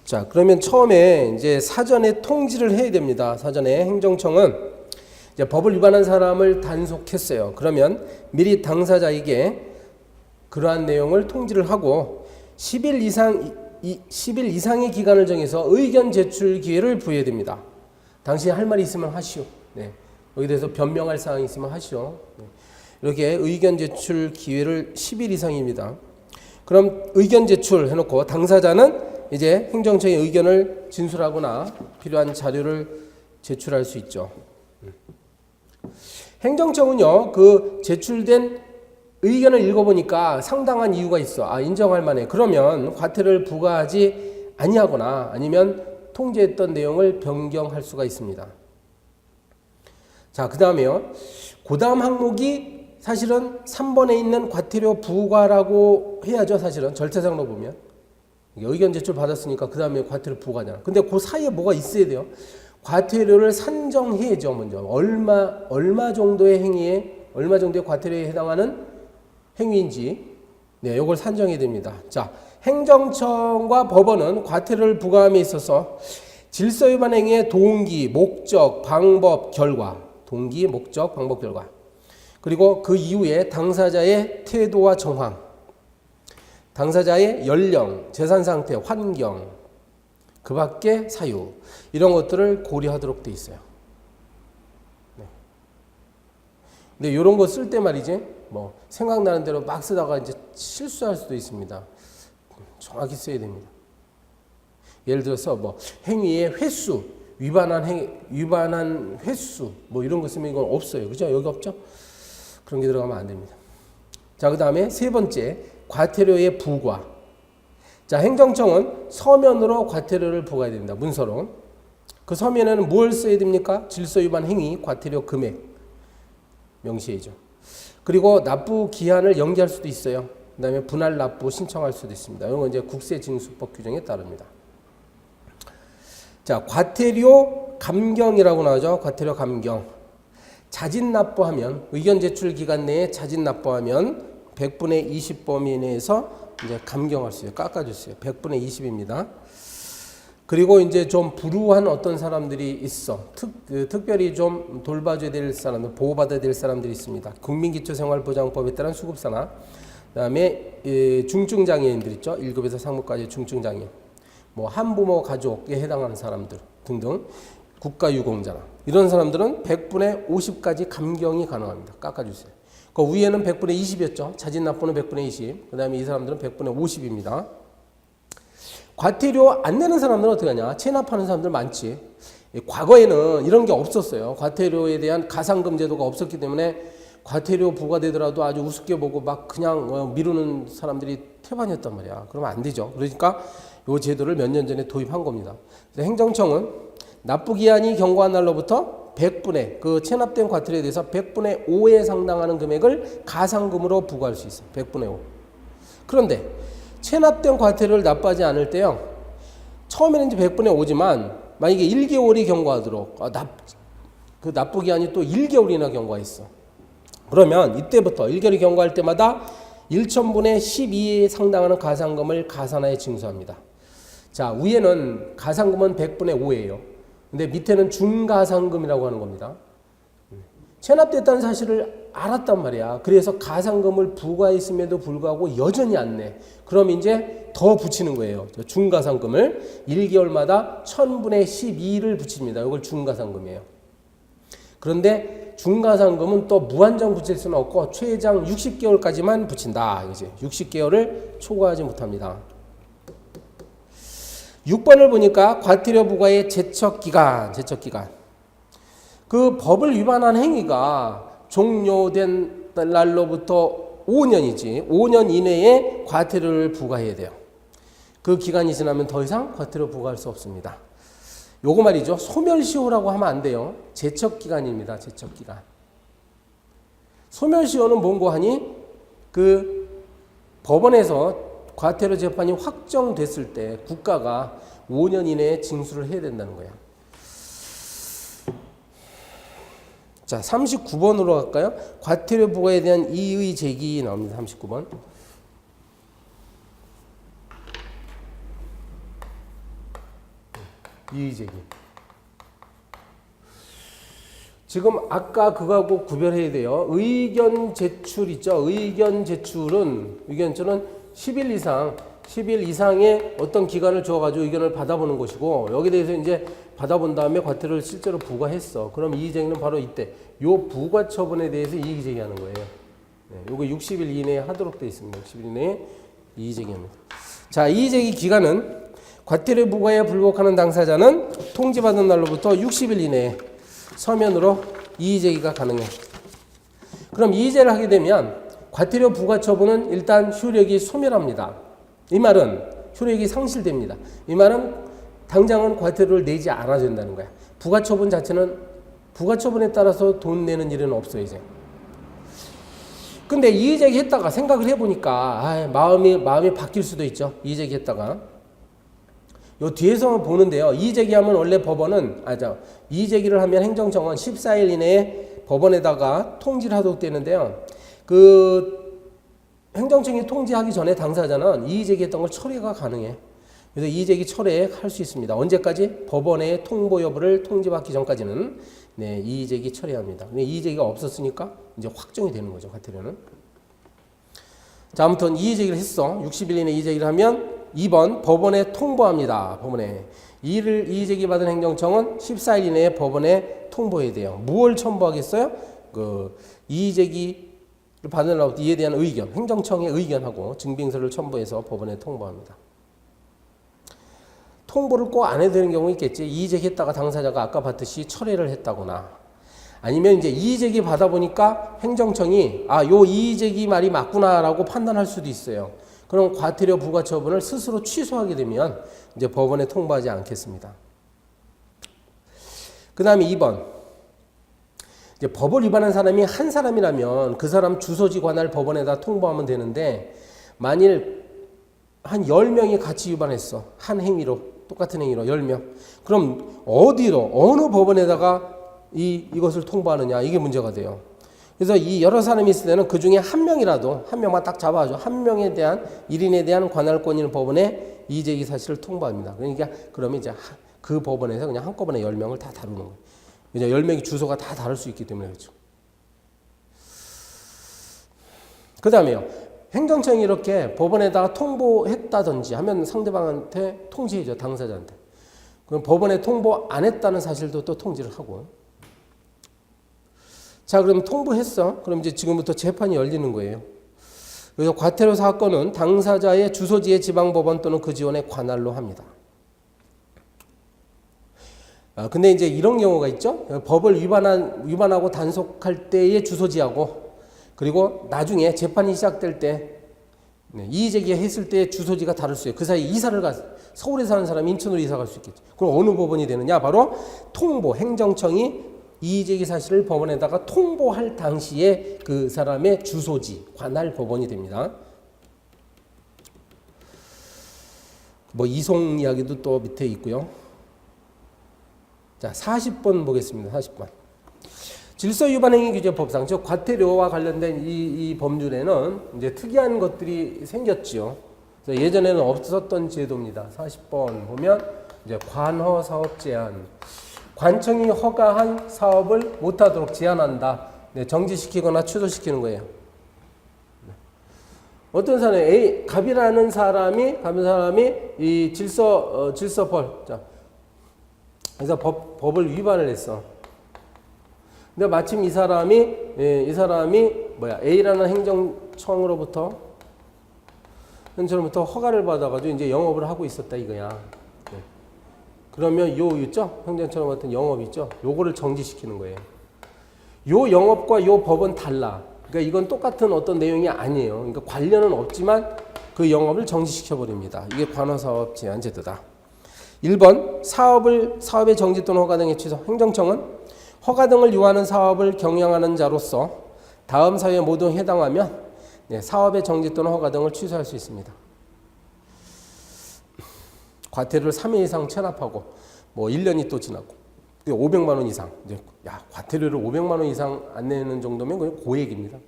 자, 그러면 처음에 이제 사전에 통지를 해야 됩니다. 사전에 행정청은 이제 법을 위반한 사람을 단속했어요. 그러면 미리 당사자에게 그러한 내용을 통지를 하고 10일 이상의 기간을 정해서 의견 제출 기회를 부여해야 됩니다. 당신이 할 말이 있으면 하시오. 네. 여기 대해서 변명할 사항이 있으면 하시오. 네. 이렇게 의견 제출 기회를 10일 이상입니다. 그럼 의견 제출 해놓고 당사자는 이제 행정청의 의견을 진술하거나 필요한 자료를 제출할 수 있죠. 행정청은요, 그 제출된 의견을 읽어보니까 상당한 이유가 있어. 인정할 만해. 그러면 과태료를 부과하지 아니하거나 아니면 통지했던 내용을 변경할 수가 있습니다. 자, 그 다음에요. 그 다음 항목이 사실은 3번에 있는 과태료 부과라고 해야죠. 사실은 절차상으로 보면. 의견 제출 받았으니까 그 다음에 과태료 부과잖아. 근데 그 사이에 뭐가 있어야 돼요? 과태료를 산정해야죠. 먼저 얼마 정도의 행위에 얼마 정도의 과태료에 해당하는 행위인지 이걸 산정해야 됩니다. 자, 행정청과 법원은 과태료를 부과함에 있어서 질서위반 행위의 동기, 목적, 방법, 결과, 동기, 목적, 방법, 결과, 그리고 그 이후에 당사자의 태도와 정황, 당사자의 연령, 재산 상태, 환경, 그 밖의 사유, 이런 것들을 고려하도록 돼 있어요. 네. 근데 이런 거 쓸 때 말이지, 생각나는 대로 막 쓰다가 이제 실수할 수도 있습니다. 정확히 써야 됩니다. 예를 들어서 행위의 횟수, 위반한 횟수, 이런 거 쓰면 이건 없어요. 그죠? 여기 없죠? 그런 게 들어가면 안 됩니다. 자, 그 다음에 세 번째, 과태료의 부과. 자, 행정청은 서면으로 과태료를 부과해야 됩니다. 문서로. 그 서면에는 뭘 써야 됩니까? 질서위반 행위, 과태료 금액 명시해야죠. 그리고 납부 기한을 연기할 수도 있어요. 그 다음에 분할 납부 신청할 수도 있습니다. 이런 건 이제 국세징수법 규정에 따릅니다. 자, 과태료 감경이라고 나오죠. 과태료 감경. 자진 납부하면, 의견 제출 기간 내에 자진 납부하면 100분의 20 범위 내에서 이제 감경할 수 있어요. 깎아주세요. 100분의 20입니다. 그리고 이제 좀 불우한 어떤 사람들이 있어. 특별히 좀 돌봐줘야 될 사람들, 보호받아야 될 사람들이 있습니다. 국민기초생활보장법에 따른 수급사나, 그 다음에 중증장애인들 있죠. 1급에서 상급까지 중증장애인. 한부모 가족에 해당하는 사람들 등등. 국가유공자나. 이런 사람들은 100분의 50까지 감경이 가능합니다. 깎아주세요. 그 위에는 100분의 20이었죠. 자진 납부는 100분의 20. 그 다음에 이 사람들은 100분의 50입니다. 과태료 안 내는 사람들은 어떻게 하냐? 체납하는 사람들 많지. 과거에는 이런 게 없었어요. 과태료에 대한 가상금 제도가 없었기 때문에 과태료 부과되더라도 아주 우습게 보고 막 그냥 미루는 사람들이 태반이었단 말이야. 그러면 안 되죠. 그러니까 이 제도를 몇 년 전에 도입한 겁니다. 그래서 행정청은 납부기한이 경과한 날로부터 100분의 그 체납된 과태료에 대해서 100분의 5에 상당하는 금액을 가상금으로 부과할 수 있어요. 100분의 5. 그런데 체납된 과태료를 납부하지 않을 때요. 처음에는 이제 100분의 5지만 만약에 1개월이 경과하도록 그 납부기한이 또 1개월이나 경과했어. 그러면 이때부터 1개월이 경과할 때마다 1,000분의 12에 상당하는 가상금을 가산하에 징수합니다. 자, 위에는 가상금은 100분의 5예요. 근데 밑에는 중가상금이라고 하는 겁니다. 체납됐다는 사실을 알았단 말이야. 그래서 가상금을 부과했음에도 불구하고 여전히 안 내. 그럼 이제 더 붙이는 거예요. 중가상금을 1개월마다 1000분의 12를 붙입니다. 이걸 중가상금이에요. 그런데 중가상금은 또 무한정 붙일 수는 없고 최장 60개월까지만 붙인다. 이제 60개월을 초과하지 못합니다. 6번을 보니까 과태료 부과의 제척기간. 그 법을 위반한 행위가 종료된 날로부터 5년이지 5년 이내에 과태료를 부과해야 돼요. 그 기간이 지나면 더 이상 과태료 부과할 수 없습니다. 요거 말이죠. 소멸시효라고 하면 안 돼요. 제척기간입니다. 제척기간. 소멸시효는 뭔고 하니 그 법원에서 과태료 재판이 확정됐을 때 국가가 5년 이내에 징수를 해야 된다는 거야. 자, 39번으로 갈까요? 과태료 부과에 대한 이의 제기 나옵니다. 39번. 이의제기. 지금 아까 그거하고 구별해야 돼요. 의견 제출 있죠. 의견 제출은 10일 이상의 어떤 기간을 주어가지고 의견을 받아보는 것이고, 여기에 대해서 이제 받아본 다음에 과태료를 실제로 부과했어. 그럼 이의제기는 바로 이때 요 부과 처분에 대해서 이의제기하는 거예요. 네, 요거 60일 이내에 하도록 되어 있습니다. 60일 이내에 이의제기합니다. 자, 이의제기 기간은 과태료 부과에 불복하는 당사자는 통지받은 날로부터 60일 이내에 서면으로 이의제기가 가능해. 그럼 이의제를 하게 되면 과태료 부과 처분은 일단 효력이 소멸합니다. 이 말은 효력이 상실됩니다. 이 말은 당장은 과태료를 내지 않아야 된다는 거야. 부과 처분 자체는 부과 처분에 따라서 돈 내는 일은 없어요, 이제. 근데 이의제기 했다가 생각을 해보니까 마음이 바뀔 수도 있죠. 이의제기 했다가. 요 뒤에서 보는데요. 이의제기하면 원래 법원은 이의제기를 하면 행정청은 14일 이내에 법원에다가 통지를 하도록 되는데요. 그 행정청이 통지하기 전에 당사자는 이의제기했던 걸 철회가 가능해. 그래서 이의제기 철회할 수 있습니다. 언제까지? 법원의 통보 여부를 통지받기 전까지는 이의제기 철회합니다. 근데 이의제기가 없었으니까 이제 확정이 되는 거죠, 과태료는. 자, 아무튼 이의제기를 했어. 60일 이내 이의제기를 하면 2번 법원에 통보합니다. 법원에. 이의제기 받은 행정청은 14일 이내에 법원에 통보해야 돼요. 무엇을 첨부하겠어요? 이의제기를 받으려고 이에 대한 의견, 행정청의 의견하고 증빙서를 첨부해서 법원에 통보합니다. 통보를 꼭 안 해도 되는 경우 있겠지. 이의제기했다가 당사자가 아까 봤듯이 철회를 했다거나, 아니면 이제 이의제기 받아보니까 행정청이 요 이의제기 말이 맞구나라고 판단할 수도 있어요. 그럼 과태료 부과 처분을 스스로 취소하게 되면 이제 법원에 통보하지 않겠습니다. 그 다음에 2번. 이제 법을 위반한 사람이 한 사람이라면 그 사람 주소지 관할 법원에다 통보하면 되는데, 만일 한 10명이 같이 위반했어. 한 행위로, 똑같은 행위로 10명. 그럼 어느 법원에다가 이것을 통보하느냐, 이게 문제가 돼요. 그래서 이 여러 사람이 있을 때는 그 중에 한 명만 딱 잡아줘. 한 명에 대한, 1인에 대한 관할권 있는 법원에 이의제기 사실을 통보합니다. 그러니까 그러면 이제 그 법원에서 그냥 한꺼번에 10명을 다 다루는 거예요. 이제 10명의 주소가 다 다를 수 있기 때문에 그렇죠. 그 다음에요. 행정청이 이렇게 법원에다가 통보했다든지 하면 상대방한테 통지해줘, 당사자한테. 그럼 법원에 통보 안 했다는 사실도 또 통지를 하고. 자, 그럼 통보했어. 그럼 이제 지금부터 재판이 열리는 거예요. 그래서 과태료 사건은 당사자의 주소지의 지방법원 또는 그 지원에 관할로 합니다. 근데 이제 이런 경우가 있죠. 법을 위반하고 단속할 때의 주소지하고, 그리고 나중에 재판이 시작될 때 이의제기 했을 때 주소지가 다를 수 있어요. 그 사이 이사를 서울에 사는 사람이 인천으로 이사 갈 수 있겠죠. 그럼 어느 법원이 되느냐? 바로 통보, 행정청이 이의제기 사실을 법원에다가 통보할 당시에 그 사람의 주소지, 관할 법원이 됩니다. 뭐 이송 이야기도 또 밑에 있고요. 자, 40번 보겠습니다. 40번. 질서위반행위규제법상, 즉 과태료와 관련된 이 법률에는 이제 특이한 것들이 생겼죠. 그래서 예전에는 없었던 제도입니다. 40번 보면 이제 관허 사업 제한. 관청이 허가한 사업을 못하도록 제한한다. 정지시키거나 취소시키는 거예요. 어떤 사람이 갑이라는 사람이 이 질서벌, 자, 그래서 법을 위반을 했어. 근데 마침 이 사람이 A라는 행정청으로부터 허가를 받아가지고 이제 영업을 하고 있었다 이거야. 그러면 있죠? 행정처럼 같은 영업이 있죠? 요거를 정지시키는 거예요. 요 영업과 요 법은 달라. 그러니까 이건 똑같은 어떤 내용이 아니에요. 그러니까 관련은 없지만 그 영업을 정지시켜버립니다. 이게 관허사업 제한 제도다. 1번 사업의 정지 또는 허가 등의 취소. 행정청은 허가 등을 요하는 사업을 경영하는 자로서 다음 사유에 모두 해당하면 사업의 정지 또는 허가 등을 취소할 수 있습니다. 과태료를 3회 이상 체납하고 1년이 또 지나고 500만 원 이상. 이제 과태료를 500만 원 이상 안 내는 정도면 그냥 고액입니다.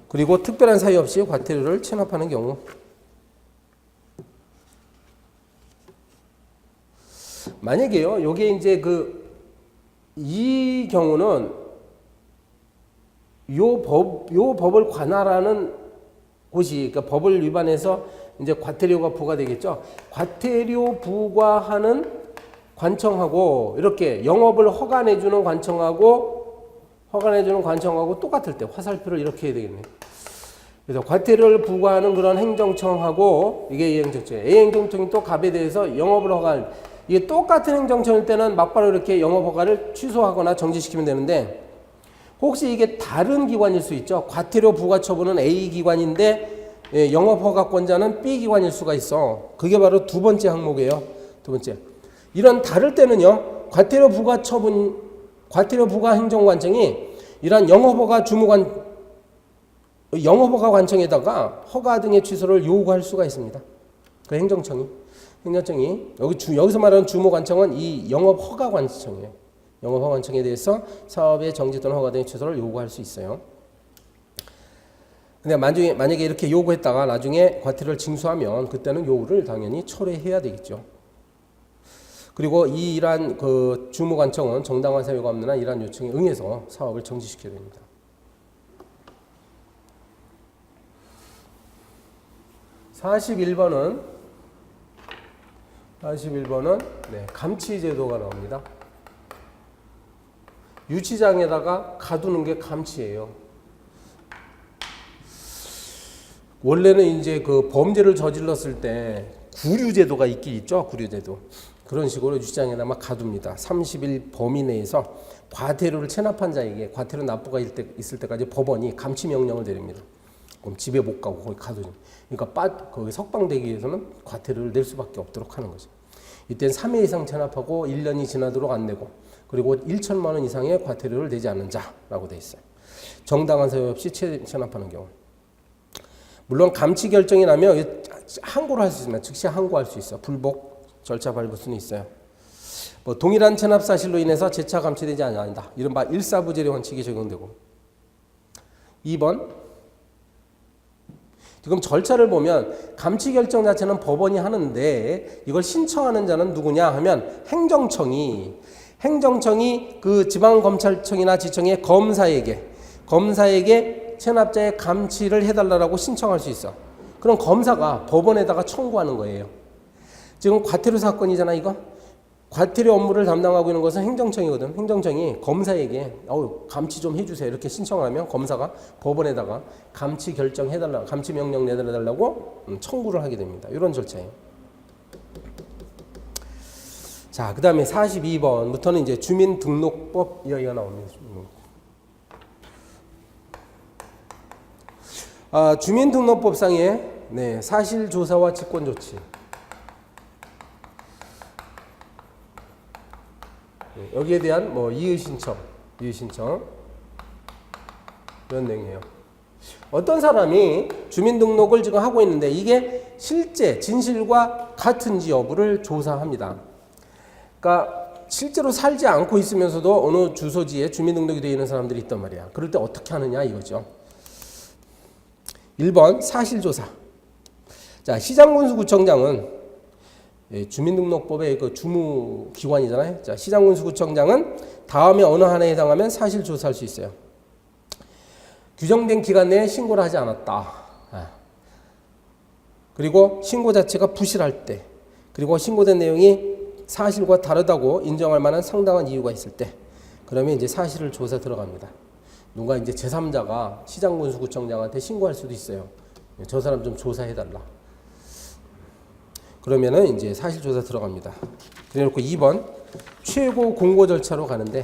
그리고 특별한 사유 없이 과태료를 체납하는 경우. 만약에요, 요게 이제 이 경우는 요 법을 관할하는 곳이, 그러니까 법을 위반해서 이제 과태료가 부과되겠죠. 과태료 부과하는 관청하고 이렇게 영업을 허가내주는 관청하고 똑같을 때 화살표를 이렇게 해야 되겠네요. 그래서 과태료를 부과하는 그런 행정청하고 이게 A행정청이에요. A행정청이 또 갑에 대해서 영업을 허가할, 이게 똑같은 행정청일 때는 막바로 이렇게 영업 허가를 취소하거나 정지시키면 되는데, 혹시 이게 다른 기관일 수 있죠. 과태료 부과 처분은 A 기관인데 영업 허가권자는 B 기관일 수가 있어. 그게 바로 두 번째 항목이에요. 두 번째. 이런 다를 때는요, 과태료 부과 행정관청이 이러한 영업허가 관청에다가 허가 등의 취소를 요구할 수가 있습니다. 그 행정청이 여기서 말하는 주무관청은 이 영업허가 관청이에요. 영업허가 관청에 대해서 사업의 정지 또는 허가 등의 취소를 요구할 수 있어요. 근데 만약에 이렇게 요구했다가 나중에 과태료를 징수하면 그때는 요구를 당연히 철회해야 되겠죠. 그리고 이러한 주무관청은 정당한 사유가 없는 한 이러한 요청에 응해서 사업을 정지시켜야 됩니다. 41번은 감치제도가 나옵니다. 유치장에다가 가두는 게 감치예요. 원래는 이제 범죄를 저질렀을 때 구류제도가 있긴 있죠. 구류제도. 그런 식으로 유치장에다 막 가둡니다. 30일 범위 내에서 과태료를 체납한 자에게 과태료 납부가 있을 때까지 법원이 감치 명령을 내립니다. 그럼 집에 못 가고 거기 가두니. 그러니까 거기 석방되기 위해서는 과태료를 낼 수밖에 없도록 하는 거죠. 이때는 3회 이상 체납하고 1년이 지나도록 안 내고, 그리고 1천만 원 이상의 과태료를 내지 않는 자라고 돼 있어요. 정당한 사유 없이 체납하는 경우. 물론 감치 결정이 나면 항고를 할 수 있습니다. 즉시 항고할 수 있어. 불복 절차 밟을 수는 있어요. 동일한 체납 사실로 인해서 재차 감치되지 아니한다. 이른바 일사부재료 원칙이 적용되고. 2번. 지금 절차를 보면 감치 결정 자체는 법원이 하는데 이걸 신청하는 자는 누구냐 하면 행정청이 그 지방검찰청이나 지청의 검사에게 체납자의 감치를 해달라고 신청할 수 있어. 그럼 검사가 법원에다가 청구하는 거예요. 지금 과태료 사건이잖아, 이거. 과태료 업무를 담당하고 있는 것은 행정청이거든. 행정청이 검사에게 감치 좀 해주세요 이렇게 신청을 하면 검사가 법원에다가 감치 결정해달라고, 감치 명령 내달라고 청구를 하게 됩니다. 이런 절차예요. 자, 그 다음에 42번부터는 이제 주민등록법 이야기가 나옵니다. 주민등록법상의 사실조사와 직권조치. 여기에 대한 이의신청 이런 내용이에요. 어떤 사람이 주민등록을 지금 하고 있는데 이게 실제 진실과 같은지 여부를 조사합니다. 그러니까 실제로 살지 않고 있으면서도 어느 주소지에 주민등록이 되어 있는 사람들이 있단 말이야. 그럴 때 어떻게 하느냐 이거죠. 1번 사실조사. 자, 시장군수구청장은 주민등록법의 주무기관이잖아요. 자, 시장군수구청장은 다음에 어느 하나에 해당하면 사실조사할 수 있어요. 규정된 기간 내에 신고를 하지 않았다. 그리고 신고 자체가 부실할 때, 그리고 신고된 내용이 사실과 다르다고 인정할 만한 상당한 이유가 있을 때, 그러면 이제 사실을 조사 들어갑니다. 누가 이제 제3자가 시장군수구청장한테 신고할 수도 있어요. 저 사람 좀 조사해달라. 그러면은 이제 사실조사 들어갑니다. 그래놓고 2번 최고 공고 절차로 가는데,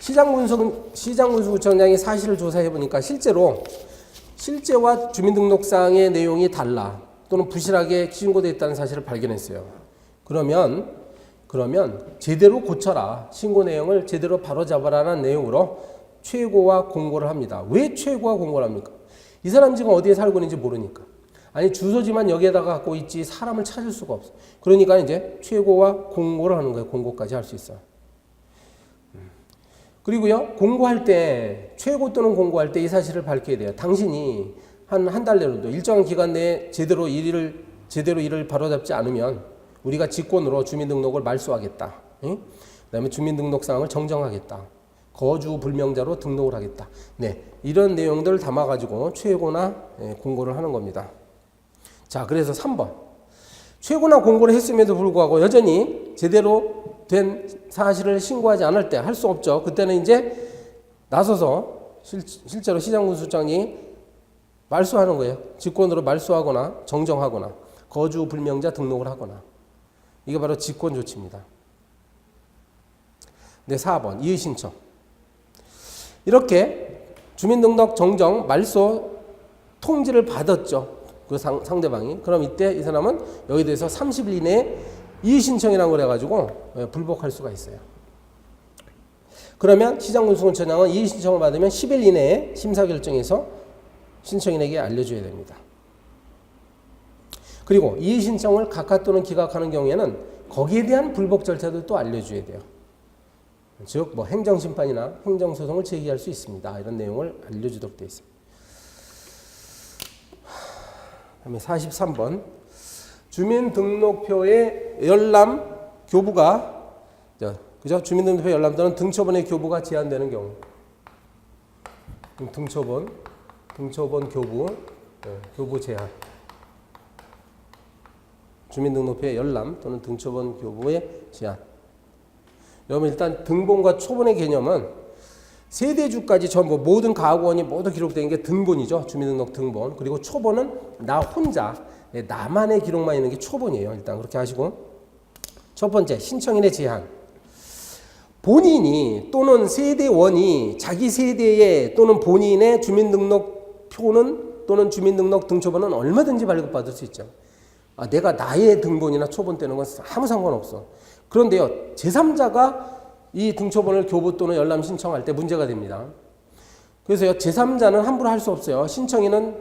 시장군수구청장이 사실을 조사해보니까 실제와 주민등록상의 내용이 달라 또는 부실하게 신고되어 있다는 사실을 발견했어요. 그러면 제대로 고쳐라, 신고 내용을 제대로 바로잡아라는 내용으로 최고와 공고를 합니다. 왜 최고와 공고를 합니까? 이 사람 지금 어디에 살고 있는지 모르니까. 아니, 주소지만 여기에다가 갖고 있지 사람을 찾을 수가 없어. 그러니까 이제 최고와 공고를 하는 거예요. 공고까지 할 수 있어요. 그리고요, 공고할 때, 최고 또는 공고할 때 이 사실을 밝혀야 돼요. 당신이 한 달 내로도 일정한 기간 내에 제대로 일을 바로잡지 않으면 우리가 직권으로 주민등록을 말소하겠다. 그 다음에 주민등록사항을 정정하겠다. 거주 불명자로 등록을 하겠다. 네, 이런 내용들을 담아가지고 최고나 공고를 하는 겁니다. 자, 그래서 3번. 최고나 공고를 했음에도 불구하고 여전히 제대로 된 사실을 신고하지 않을 때 할 수 없죠. 그때는 이제 나서서 실제로 시장군수장이 말소하는 거예요. 직권으로 말소하거나 정정하거나 거주 불명자 등록을 하거나. 이게 바로 직권 조치입니다. 네, 4번 이의신청. 이렇게 주민등록 정정 말소 통지를 받았죠. 그 상대방이. 그럼 이때 이 사람은 여기에 대해서 30일 이내에 이의신청이라는 걸 해가지고 불복할 수가 있어요. 그러면 시장군수권청장은 이의신청을 받으면 10일 이내에 심사결정해서 신청인에게 알려줘야 됩니다. 그리고 이의신청을 각하 또는 기각하는 경우에는 거기에 대한 불복 절차도 또 알려줘야 돼요. 즉, 뭐 행정심판이나 행정소송을 제기할 수 있습니다. 이런 내용을 알려주도록 되어 있습니다. 다음에 43번. 주민등록표의 열람 교부가, 그죠? 주민등록표 열람 또는 등초본의 교부가 제한되는 경우. 등초본 교부, 교부 제한. 주민등록표의 열람 또는 등초본 교부의 제한. 여러분 일단 등본과 초본의 개념은 세대주까지 전부 모든 가구원이 모두 기록되는 게 등본이죠. 주민등록 등본. 그리고 초본은 나 혼자 나만의 기록만 있는 게 초본이에요. 일단 그렇게 하시고 첫 번째 신청인의 제한. 본인이 또는 세대원이 자기 세대의 또는 본인의 주민등록표는 또는 주민등록 등초본은 얼마든지 발급받을 수 있죠. 내가 나의 등본이나 초본 떼는 건 아무 상관없어. 그런데요, 제3자가 이 등초본을 교부 또는 열람 신청할 때 문제가 됩니다. 그래서요, 제3자는 함부로 할 수 없어요. 신청인은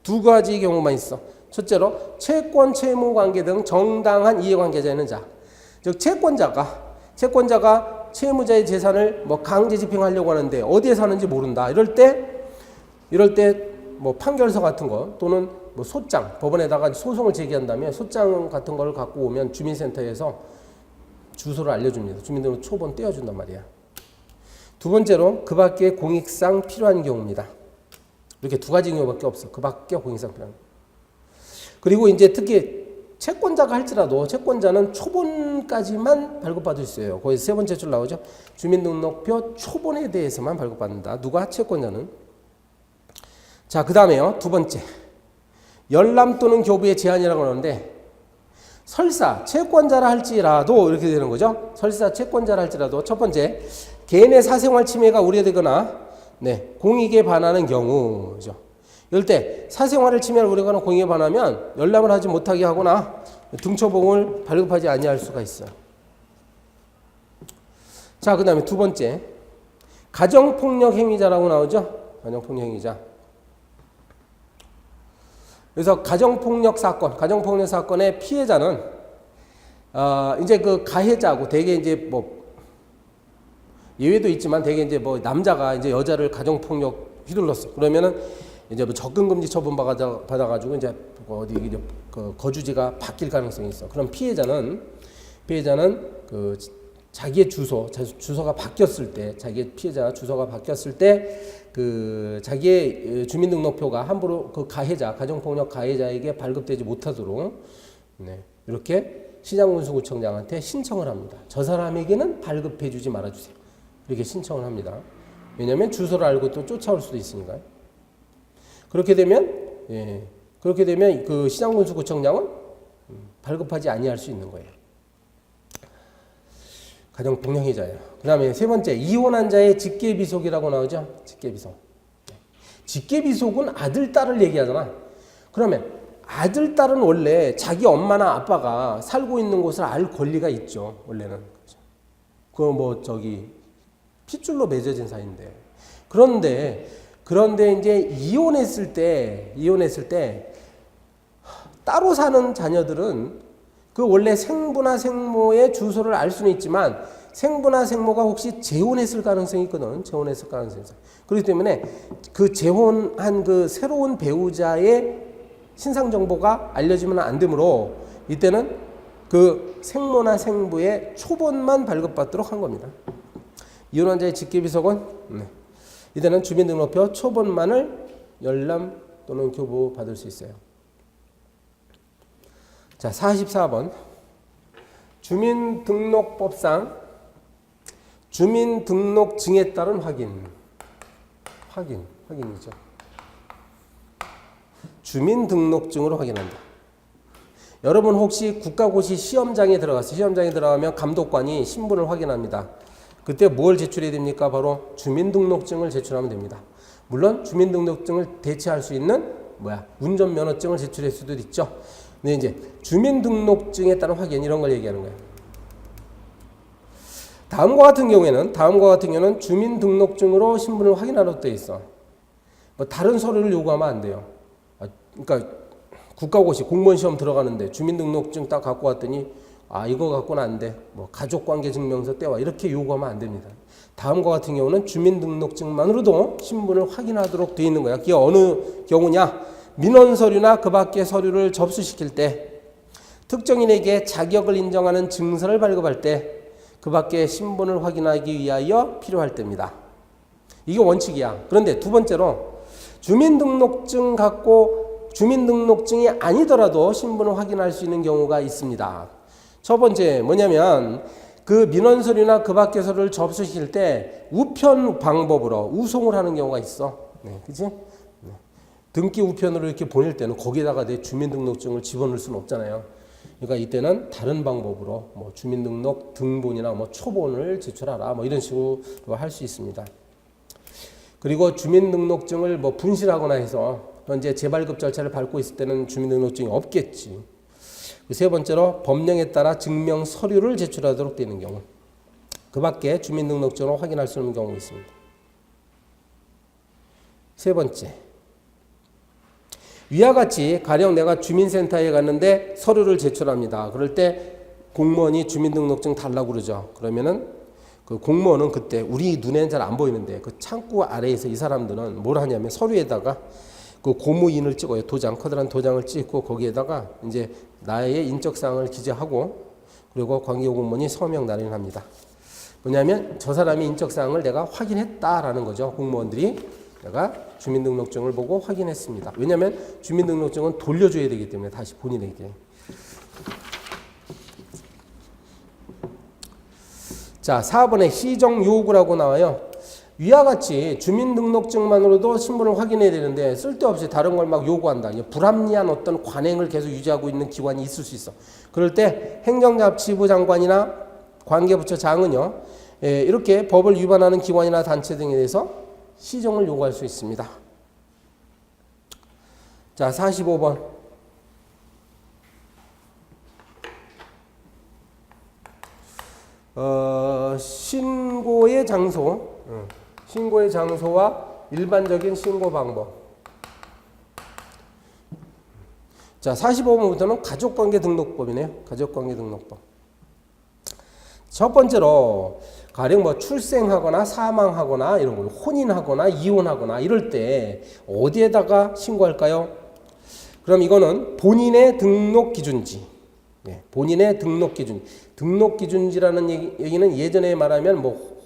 두 가지 경우만 있어. 첫째로 채권, 채무 관계 등 정당한 이해관계자 있는 자. 즉 채권자가 채무자의 재산을 뭐 강제 집행하려고 하는데 어디에 사는지 모른다. 이럴 때 뭐 판결서 같은 거 또는 뭐 소장, 법원에다가 소송을 제기한다면 소장 같은 걸 갖고 오면 주민센터에서 주소를 알려줍니다. 주민등록 초본 떼어준단 말이야. 두 번째로 그 밖에 공익상 필요한 경우입니다. 이렇게 두 가지 경우밖에 없어. 그 밖에 공익상 필요한. 그리고 이제 특히 채권자가 할지라도 채권자는 초본까지만 발급받을 수 있어요. 거기서 세 번째 줄 나오죠. 주민등록표 초본에 대해서만 발급받는다. 누가? 채권자는. 자, 그 다음에요. 두 번째. 열람 또는 교부의 제한이라고 하는데 설사 채권자라 할지라도 이렇게 되는 거죠. 설사 채권자라 할지라도 첫 번째 개인의 사생활 침해가 우려되거나 공익에 반하는 경우죠. 이럴 때 사생활을 침해할 우려가 공익에 반하면 열람을 하지 못하게 하거나 등초본을 발급하지 아니할 수가 있어요. 자, 그 다음에 두 번째 가정폭력 행위자라고 나오죠. 가정폭력 행위자. 그래서 가정폭력 사건의 피해자는 이제 그 가해자고 대개 이제 뭐 예외도 있지만 대개 이제 뭐 남자가 이제 여자를 가정폭력 휘둘렀어. 그러면은 이제 뭐 접근금지 처분 받아가지고 이제 어디 그 거주지가 바뀔 가능성이 있어. 그럼 피해자는 그 자기의 주소가 바뀌었을 때, 자기의 피해자 주소가 바뀌었을 때 그 자기의 주민등록표가 함부로 그 가정폭력 가해자에게 발급되지 못하도록 이렇게 시장군수구청장한테 신청을 합니다. 저 사람에게는 발급해주지 말아주세요. 이렇게 신청을 합니다. 왜냐하면 주소를 알고 또 쫓아올 수도 있으니까요. 그렇게 되면 그 시장군수구청장은 발급하지 아니할 수 있는 거예요. 가정폭력이자예요. 그 다음에 세 번째 이혼한 자의 직계비속이라고 나오죠. 직계비속. 직계비속은 아들, 딸을 얘기하잖아. 그러면 아들, 딸은 원래 자기 엄마나 아빠가 살고 있는 곳을 알 권리가 있죠. 원래는. 그거 뭐 핏줄로 맺어진 사이인데. 그런데 이제 이혼했을 때 따로 사는 자녀들은 그 원래 생부나 생모의 주소를 알 수는 있지만 생부나 생모가 혹시 재혼했을 가능성이 있거든. 재혼했을 가능성이 있어. 그렇기 때문에 그 재혼한 그 새로운 배우자의 신상 정보가 알려지면 안 되므로 이때는 그 생모나 생부의 초본만 발급받도록 한 겁니다. 이혼 환자의 직계비속은 이때는 주민등록표 초본만을 열람 또는 교부 받을 수 있어요. 자, 44번. 주민등록법상 주민등록증에 따른 확인이죠. 주민등록증으로 확인한다. 여러분 혹시 국가고시 시험장에 들어가면 감독관이 신분을 확인합니다. 그때 뭘 제출해야 됩니까? 바로 주민등록증을 제출하면 됩니다. 물론 주민등록증을 대체할 수 있는 운전면허증을 제출할 수도 있죠. 근데 이제 주민등록증에 따른 확인 이런 걸 얘기하는 거예요. 다음과 같은 경우에는 주민등록증으로 신분을 확인하도록 되어 있어. 뭐 다른 서류를 요구하면 안 돼요. 그러니까 국가고시 공무원 시험 들어가는데 주민등록증 딱 갖고 왔더니 이거 갖고는 안 돼. 뭐 가족관계증명서 떼와 이렇게 요구하면 안 됩니다. 다음과 같은 경우는 주민등록증만으로도 신분을 확인하도록 되어 있는 거야. 그게 어느 경우냐? 민원 서류나 그 밖의 서류를 접수시킬 때, 특정인에게 자격을 인정하는 증서를 발급할 때, 그 밖의 신분을 확인하기 위하여 필요할 때입니다. 이게 원칙이야. 그런데 두 번째로 주민등록증 갖고 주민등록증이 아니더라도 신분을 확인할 수 있는 경우가 있습니다. 첫 번째 뭐냐면 그 민원 서류나 그 밖의 서류를 접수시킬 때 우편 방법으로 우송을 하는 경우가 있어. 그치? 등기 우편으로 이렇게 보낼 때는 거기에다가 내 주민등록증을 집어넣을 수는 없잖아요. 그러니까 이때는 다른 방법으로 뭐 주민등록 등본이나 뭐 초본을 제출하라 뭐 이런 식으로 할 수 있습니다. 그리고 주민등록증을 뭐 분실하거나 해서 현재 재발급 절차를 밟고 있을 때는 주민등록증이 없겠지. 세 번째로 법령에 따라 증명 서류를 제출하도록 되는 경우, 그 밖에 주민등록증으로 확인할 수 없는 경우가 있습니다. 세 번째, 위와 같이 가령 내가 주민센터에 갔는데 서류를 제출합니다. 그럴 때 공무원이 주민등록증 달라고 그러죠. 그러면은 그 공무원은 그때 우리 눈에는 잘 안 보이는데 그 창구 아래에서 이 사람들은 뭘 하냐면 서류에다가 그 고무인을 찍어요. 커다란 도장을 찍고 거기에다가 이제 나의 인적사항을 기재하고 그리고 관계공무원이 서명 날인합니다. 뭐냐면 저 사람의 인적사항을 내가 확인했다라는 거죠. 공무원들이 내가 주민등록증을 보고 확인했습니다. 왜냐하면 주민등록증은 돌려줘야 되기 때문에 다시 본인에게. 자, 4번에 시정 요구라고 나와요. 위와 같이 주민등록증만으로도 신분을 확인해야 되는데 쓸데없이 다른 걸 막 요구한다. 불합리한 어떤 관행을 계속 유지하고 있는 기관이 있을 수 있어. 그럴 때 행정자치부 장관이나 관계부처장은요, 이렇게 법을 위반하는 기관이나 단체 등에 대해서 시정을 요구할 수 있습니다. 자, 45번. 신고의 장소와 일반적인 신고 방법. 자, 45번부터는 가족관계등록법이네요. 가족관계등록법. 첫 번째로 가령 뭐 출생하거나 사망하거나 이런 거, 혼인하거나 이혼하거나 이럴 때 어디에다가 신고할까요? 그럼 이거는 본인의 등록 기준지. 본인의 등록 기준. 등록 기준지라는 얘기는 예전에 말하면 뭐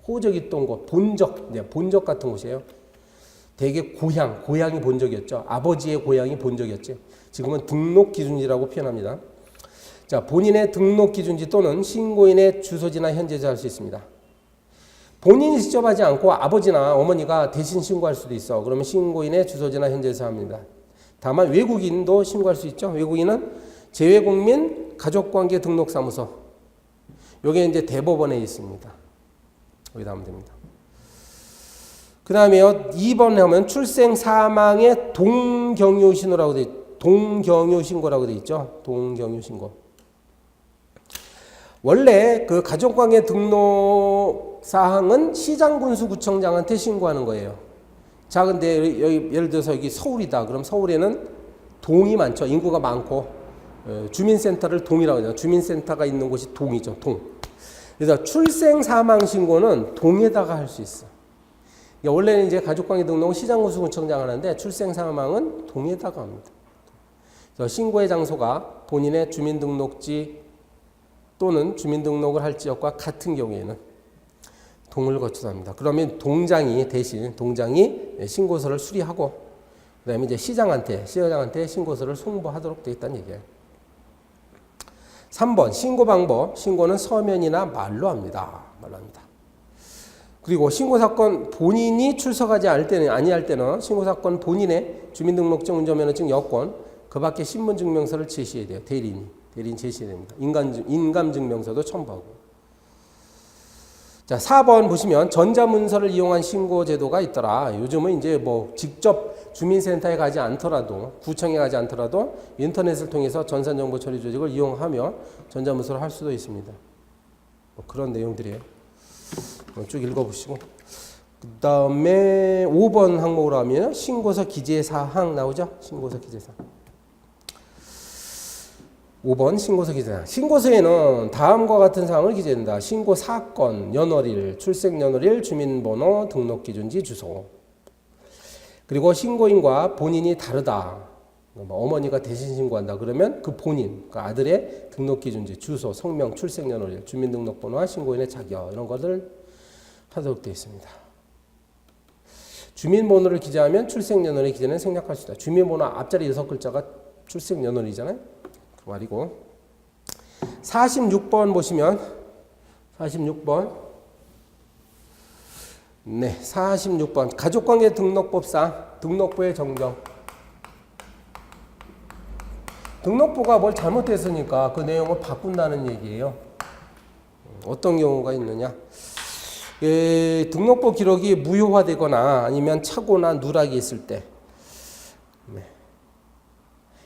호적이 있던 곳, 본적 같은 곳이에요. 대개 고향이 본적이었죠. 아버지의 고향이 본적이었죠. 지금은 등록 기준지라고 표현합니다. 자, 본인의 등록 기준지 또는 신고인의 주소지나 현재지 할 수 있습니다. 본인이 직접 하지 않고 아버지나 어머니가 대신 신고할 수도 있어. 그러면 신고인의 주소지나 현재지 합니다. 다만 외국인도 신고할 수 있죠. 외국인은 재외국민 가족관계 등록사무소. 요게 이제 대법원에 있습니다. 여기다 하면 됩니다. 그 다음에요, 2번에 하면 출생 사망의 동경유신고라고 돼 있죠. 동경유신고. 원래 그 가족관계 등록 사항은 시장군수구청장한테 신고하는 거예요. 자, 근데 여기 예를 들어서 여기 서울이다. 그럼 서울에는 동이 많죠. 인구가 많고 주민센터를 동이라고 하죠. 주민센터가 있는 곳이 동이죠. 동. 그래서 출생 사망 신고는 동에다가 할 수 있어. 원래는 이제 가족관계 등록은 시장군수구청장 하는데 출생 사망은 동에다가 합니다. 그래서 신고의 장소가 본인의 주민등록지 또는 주민등록을 할 지역과 같은 경우에는 동을 거쳐서 합니다. 그러면 동장이 신고서를 수리하고 그다음에 이제 시장한테 신고서를 송부하도록 되어 있다는 얘기예요. 3번 신고 방법. 신고는 서면이나 말로 합니다. 그리고 신고사건 본인이 출석하지 않을 때는 아니할 때는 신고사건 본인의 주민등록증, 운전면허증, 여권 그 밖에 신분증명서를 제시해야 돼요. 대리인 제시해야 됩니다. 인감증명서도 첨부하고. 자, 4번 보시면 전자문서를 이용한 신고 제도가 있더라. 요즘은 이제 뭐 직접 주민센터에 가지 않더라도 구청에 가지 않더라도 인터넷을 통해서 전산정보 처리 조직을 이용하며 전자문서를 할 수도 있습니다. 뭐 그런 내용들이에요. 쭉 읽어보시고. 그 다음에 5번 항목으로 하면 신고서 기재사항 나오죠? 신고서 기재사항. 5번 신고서 기재사항. 신고서에는 다음과 같은 사항을 기재한다. 신고 사건, 연월일, 출생 연월일, 주민번호, 등록기준지, 주소. 그리고 신고인과 본인이 다르다. 어머니가 대신 신고한다. 그러면 그 본인, 그 아들의 등록기준지, 주소, 성명, 출생 연월일, 주민등록번호와 신고인의 자격 이런 것을 하도록 되어 있습니다. 주민번호를 기재하면 출생 연월일 기재는 생략할 수 있다. 주민번호 앞자리 6글자가 출생 연월이잖아요. 그 말이고. 46번 보시면 46번 네, 46번 가족관계 등록법상 등록부의 정정. 등록부가 뭘 잘못했으니까 그 내용을 바꾼다는 얘기예요. 어떤 경우가 있느냐? 등록부 기록이 무효화되거나 아니면 착오나 누락이 있을 때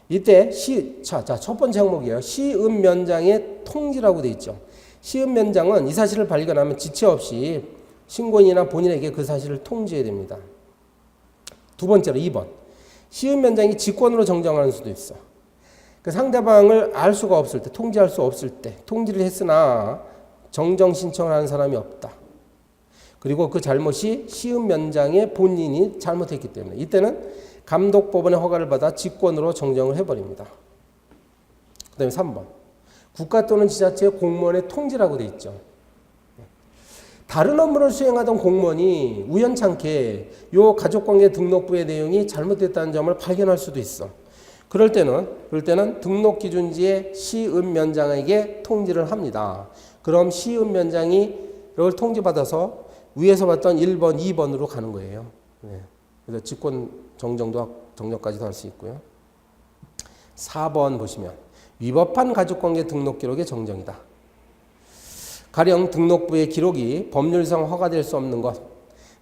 이때 첫 번째 항목이에요. 시음면장의 통지라고 되어 있죠. 시음면장은 이 사실을 발견하면 지체 없이 신고인이나 본인에게 그 사실을 통지해야 됩니다. 두 번째로 2번. 시음면장이 직권으로 정정하는 수도 있어. 그 상대방을 알 수가 없을 때, 통지할 수 없을 때, 통지를 했으나 정정 신청을 하는 사람이 없다. 그리고 그 잘못이 시음면장의 본인이 잘못했기 때문에 이때는 감독법원의 허가를 받아 직권으로 정정을 해버립니다. 그 다음에 3번. 국가 또는 지자체의 공무원의 통지라고 되어 있죠. 다른 업무를 수행하던 공무원이 우연찮게 요 가족관계 등록부의 내용이 잘못됐다는 점을 발견할 수도 있어. 그럴 때는 등록기준지의 시음면장에게 통지를 합니다. 그럼 시음면장이 이걸 통지받아서 위에서 봤던 1번, 2번으로 가는 거예요. 그래서 직권 정정까지도 할 수 있고요. 4번 보시면 위법한 가족관계 등록기록의 정정이다. 가령 등록부의 기록이 법률상 허가될 수 없는 것.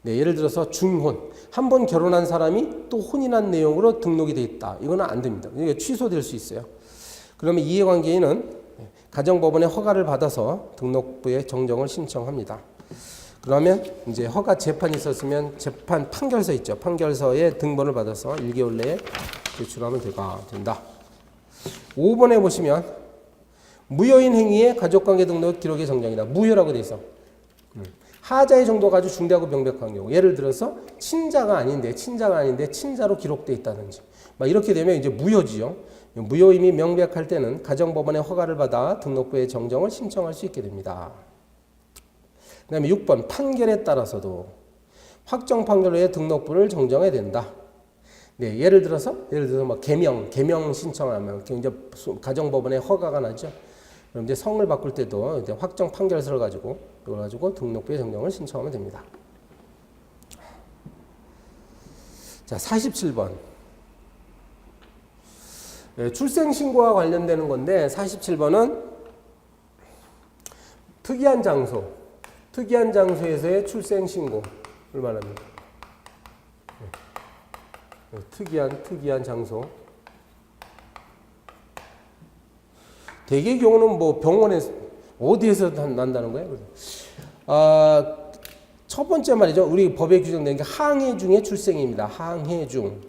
예를 들어서 중혼. 한 번 결혼한 사람이 또 혼인한 내용으로 등록이 돼 있다. 이거는 안 됩니다. 이게 취소될 수 있어요. 그러면 이해관계인은 가정법원의 허가를 받아서 등록부의 정정을 신청합니다. 그러면 이제 허가 재판이 있었으면 재판 판결서 있죠. 판결서에 등본을 받아서 1개월 내에 제출하면 된다. 5번에 보시면 무효인 행위의 가족관계 등록 기록의 정정이다. 무효라고 돼 있어. 하자의 정도가 아주 중대하고 명백한 경우. 예를 들어서 친자가 아닌데 친자로 기록돼 있다든지. 막 이렇게 되면 이제 무효지요. 무효임이 명백할 때는 가정법원의 허가를 받아 등록부의 정정을 신청할 수 있게 됩니다. 그 다음에 6번 판결에 따라서도 확정 판결로의 등록부를 정정해야 된다. 네, 예를 들어서 막 개명 신청하면 이제 가정법원의 허가가 나죠. 그럼 이제 성을 바꿀 때도 이제 확정 판결서를 가지고 이걸 가지고 등록부의 정정을 신청하면 됩니다. 자, 47번. 네, 출생 신고와 관련되는 건데 47번은 특이한 장소에서의 출생 신고를 말합니다. 특이한 장소. 대개의 경우는 뭐 병원에서 어디에서 난다는 거예요? 첫 번째 말이죠. 우리 법에 규정된 게 항해 중의 출생입니다. 항해 중.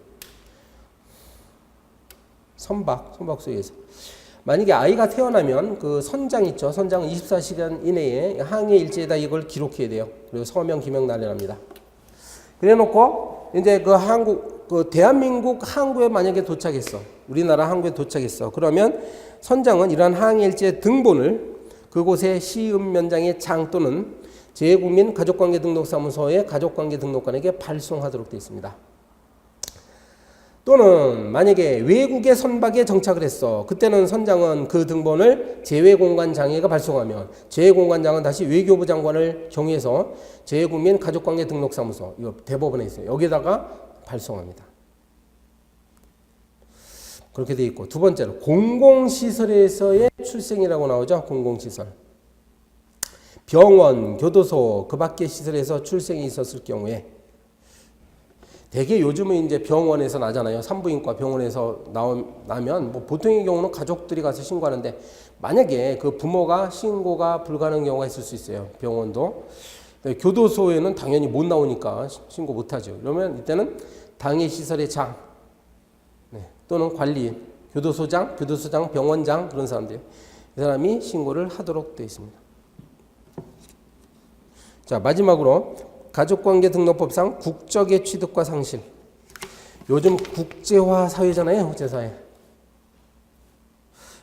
선박 속에서. 만약에 아이가 태어나면 그 선장 있죠. 선장은 24시간 이내에 항해 일지에다 이걸 기록해야 돼요. 그리고 서명, 기명 날려합니다. 그래 놓고 이제 그 그 대한민국 항구에 만약에 도착했어. 우리나라 항구에 도착했어. 그러면 선장은 이러한 항해일지의 등본을 그곳의 시음면장의 장 또는 재외국민 가족관계등록사무소의 가족관계등록관에게 발송하도록 되어 있습니다. 또는 만약에 외국의 선박에 정착을 했어. 그때는 선장은 그 등본을 재외공관장에게 발송하면 재외공관장은 다시 외교부 장관을 경위해서 재외국민 가족관계등록사무소, 이거 대법원에 있어요. 여기다가 발송합니다. 그렇게 돼 있고, 두 번째로 공공시설에서의 출생이라고 나오죠. 공공시설. 병원, 교도소, 그 밖의 시설에서 출생이 있었을 경우에 대개 요즘은 이제 병원에서 나잖아요. 산부인과 병원에서 나면 뭐 보통의 경우는 가족들이 가서 신고하는데 만약에 그 부모가 신고가 불가능한 경우가 있을 수 있어요. 병원도. 교도소에는 당연히 못 나오니까 신고 못 하죠. 그러면 이때는 당해시설의 장, 또는 관리인, 교도소장, 병원장 그런 사람들, 이 사람이 신고를 하도록 되어 있습니다. 자, 마지막으로 가족관계등록법상 국적의 취득과 상실. 요즘 국제화 사회잖아요, 국제사회.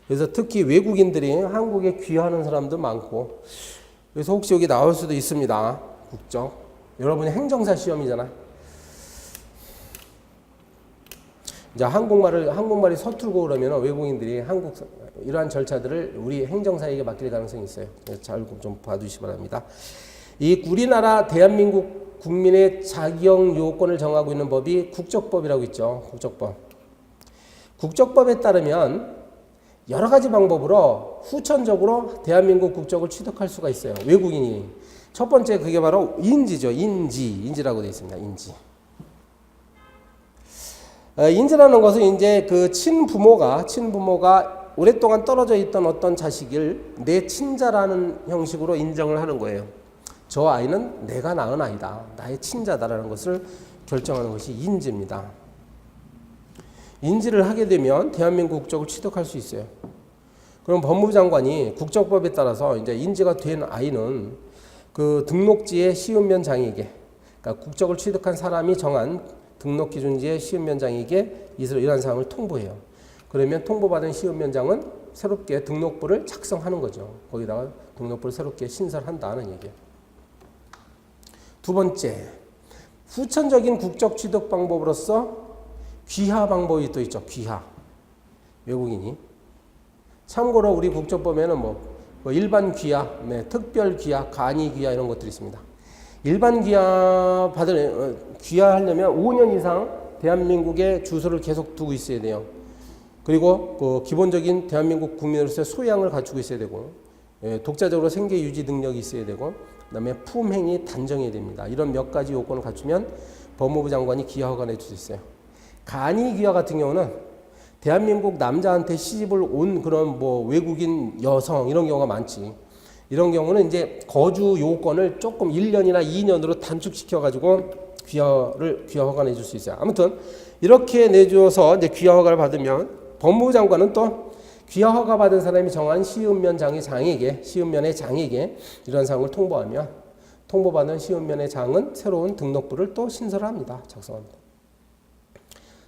그래서 특히 외국인들이 한국에 귀화하는 사람도 많고, 그래서 혹시 여기 나올 수도 있습니다. 국적. 여러분이 행정사 시험이잖아. 이제 한국말이 서툴고 그러면 외국인들이 이러한 절차들을 우리 행정사에게 맡길 가능성이 있어요. 잘 좀 봐두시기 바랍니다. 이 우리나라 대한민국 국민의 자격 요건을 정하고 있는 법이 국적법이라고 있죠. 국적법. 국적법에 따르면 여러 가지 방법으로 후천적으로 대한민국 국적을 취득할 수가 있어요. 외국인이. 첫 번째 그게 바로 인지죠. 인지라고 되어 있습니다. 인지라는 것은 이제 그 친부모가 오랫동안 떨어져 있던 어떤 자식을 내 친자라는 형식으로 인정을 하는 거예요. 저 아이는 내가 낳은 아이다. 나의 친자다라는 것을 결정하는 것이 인지입니다. 인지를 하게 되면 대한민국 국적을 취득할 수 있어요. 그럼 법무부 장관이 국적법에 따라서 이제 인지가 된 아이는 그 등록지의 시음면장에게, 그러니까 국적을 취득한 사람이 정한 등록기준지의 시음면장에게 이러한 사항을 통보해요. 그러면 통보받은 시음면장은 새롭게 등록부를 작성하는 거죠. 거기다가 등록부를 새롭게 신설한다는 얘기예요. 두 번째, 후천적인 국적 취득 방법으로서 귀하 방법이 또 있죠. 귀하. 외국인이. 참고로 우리 국적법에는 뭐 일반 귀하, 특별 귀하, 간이 귀하 이런 것들이 있습니다. 일반 귀하하려면 5년 이상 대한민국에 주소를 계속 두고 있어야 돼요. 그리고 그 기본적인 대한민국 국민으로서의 소양을 갖추고 있어야 되고, 독자적으로 생계 유지 능력이 있어야 되고, 그다음에 품행이 단정해야 됩니다. 이런 몇 가지 요건을 갖추면 법무부 장관이 귀하 허가를 해줄 수 있어요. 간이 귀하 같은 경우는 대한민국 남자한테 시집을 온 그런 뭐 외국인 여성 이런 경우가 많지. 이런 경우는 이제 거주 요건을 조금 1년이나 2년으로 단축시켜 가지고 귀하 허가를 내줄 수 있어요. 아무튼 이렇게 내줘서 이제 귀하 허가를 받으면 법무부 장관은 또 귀하 허가 받은 사람이 정한 시음면의 장에게 이런 사항을 통보하면 통보받은 시음면의 장은 새로운 등록부를 또 신설합니다. 작성합니다.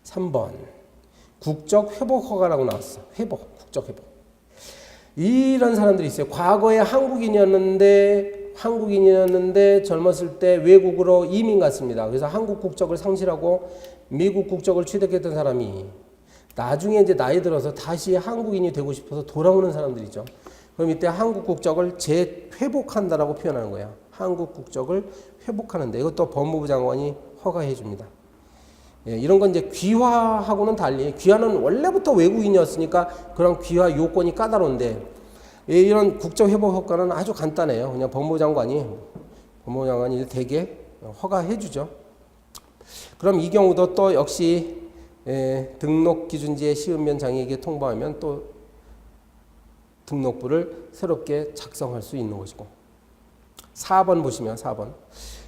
3번 국적 회복 허가라고 나왔어. 국적 회복. 이런 사람들이 있어요. 과거에 한국인이었는데 젊었을 때 외국으로 이민 갔습니다. 그래서 한국 국적을 상실하고 미국 국적을 취득했던 사람이 나중에 이제 나이 들어서 다시 한국인이 되고 싶어서 돌아오는 사람들이죠. 그럼 이때 한국 국적을 재회복한다라고 표현하는 거예요. 한국 국적을 회복하는데 이것도 법무부 장관이 허가해 줍니다. 이런 건 이제 귀화하고는 달리, 귀화는 원래부터 외국인이었으니까 그런 귀화 요건이 까다로운데, 이런 국적 회복 효과는 아주 간단해요. 그냥 법무부 장관이 대개 허가해 주죠. 그럼 이 경우도 또 역시 등록 기준지의 시음면 장에게 통보하면 또 등록부를 새롭게 작성할 수 있는 것이고. 4번 보시면 4번.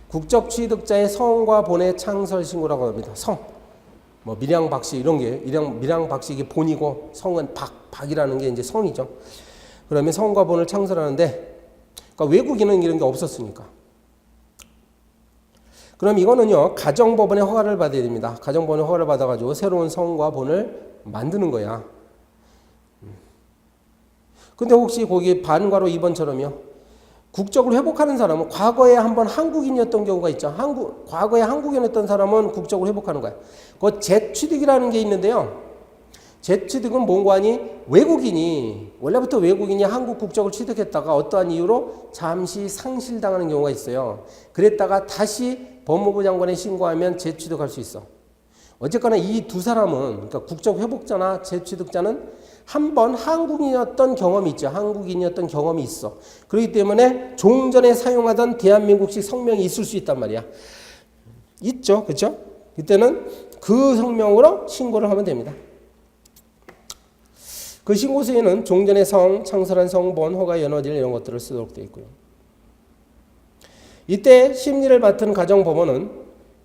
국적 취득자의 성과 본의 창설 신고라고 합니다. 성. 뭐 밀양 박씨 이런 게 밀양 박씨 이게 본이고 성은 박이라는 게 이제 성이죠. 그러면 성과 본을 창설하는데, 그러니까 외국인은 이런 게 없었으니까. 그럼 이거는요, 가정법원의 허가를 받아야 됩니다. 가정법원의 허가를 받아가지고 새로운 성과 본을 만드는 거야. 근데 혹시 거기 반과로 2번처럼요, 국적을 회복하는 사람은 과거에 한번 한국인이었던 경우가 있죠. 과거에 한국인이었던 사람은 국적을 회복하는 거야. 그 재취득이라는 게 있는데요. 재취득은 뭔고 하니, 외국인이, 원래부터 외국인이 한국 국적을 취득했다가 어떠한 이유로 잠시 상실당하는 경우가 있어요. 그랬다가 다시 법무부 장관에 신고하면 재취득할 수 있어. 어쨌거나 이 두 사람은, 그러니까 국적 회복자나 재취득자는 한 번 한국인이었던 경험이 있죠. 한국인이었던 경험이 있어. 그렇기 때문에 종전에 사용하던 대한민국식 성명이 있을 수 있단 말이야. 있죠. 그렇죠? 이때는 그 성명으로 신고를 하면 됩니다. 그 신고서에는 종전의 성, 창설한 성본, 허가 연어질 이런 것들을 쓰도록 되어 있고요. 이때 심리를 맡은 가정법원은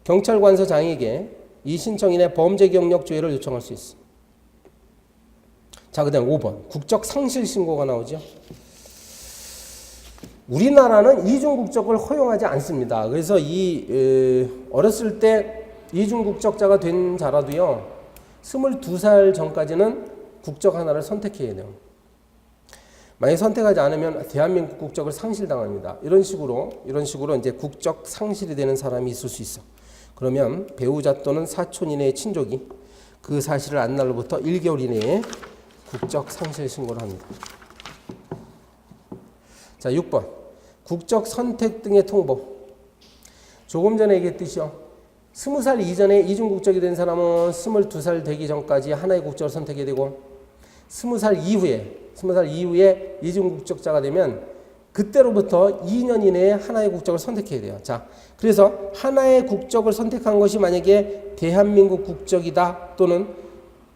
경찰관서장에게 이 신청인의 범죄 경력 조회를 요청할 수 있어. 자, 그다음 5번 국적 상실 신고가 나오죠. 우리나라는 이중 국적을 허용하지 않습니다. 그래서 어렸을 때 이중 국적자가 된 자라도요, 22살 전까지는 국적 하나를 선택해야 돼요. 만약 선택하지 않으면 대한민국 국적을 상실당합니다. 이런 식으로 이제 국적 상실이 되는 사람이 있을 수 있어. 그러면 배우자 또는 사촌 이내의 친족이 그 사실을 안 날로부터 1개월 이내에 국적 상실 신고를 합니다. 자, 6번 국적 선택 등의 통보. 조금 전에 얘기했듯이요, 20살 이전에 이중 국적이 된 사람은 22살 되기 전까지 하나의 국적을 선택해야 되고, 20살 이후에 이중 국적자가 되면 그때로부터 2년 이내에 하나의 국적을 선택해야 돼요. 자, 그래서 하나의 국적을 선택한 것이 만약에 대한민국 국적이다 또는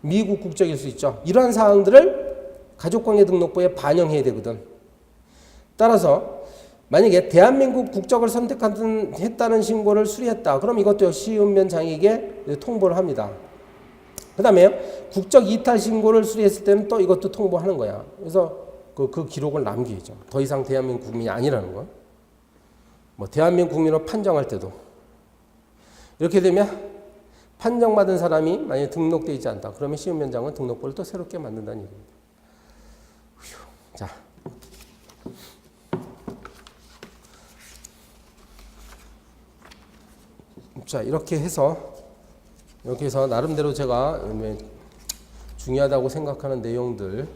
미국 국적일 수 있죠. 이러한 사항들을 가족관계등록부에 반영해야 되거든. 따라서 만약에 대한민국 국적을 선택했다는 신고를 수리했다. 그럼 이것도 역시 시운변장에게 통보를 합니다. 그 다음에 국적 이탈 신고를 수리했을 때는 또 이것도 통보하는 거야. 그래서 그 기록을 남기죠. 더 이상 대한민국 국민이 아니라는 거. 뭐 대한민국 국민으로 판정할 때도 이렇게 되면 판정받은 사람이 만약에 등록되어 있지 않다. 그러면 시운변장은 등록부를 또 새롭게 만든다는 얘기입니다. 자, 이렇게 해서 나름대로 제가 중요하다고 생각하는 내용들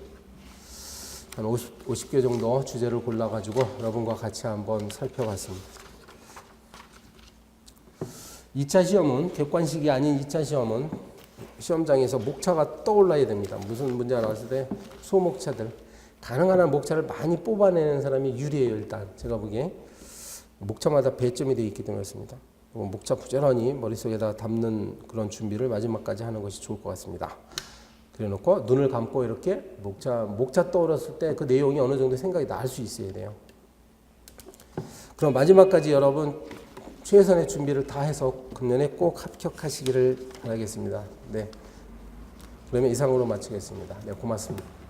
한 50개 정도 주제를 골라가지고 여러분과 같이 한번 살펴봤습니다. 2차 시험은, 객관식이 아닌 2차 시험은 시험장에서 목차가 떠올라야 됩니다. 무슨 문제가 나왔을 때 소목차들, 가능한 한 목차를 많이 뽑아내는 사람이 유리해요. 일단 제가 보기에 목차마다 배점이 되어 있기 때문에 그렇습니다. 목차 부지런히 머릿속에다 담는 그런 준비를 마지막까지 하는 것이 좋을 것 같습니다. 그래놓고 눈을 감고 이렇게 목차 떠올랐을 때 그 내용이 어느 정도 생각이 날 수 있어야 돼요. 그럼 마지막까지 여러분 최선의 준비를 다 해서 금년에 꼭 합격하시기를 바라겠습니다. 네. 그러면 이상으로 마치겠습니다. 네, 고맙습니다.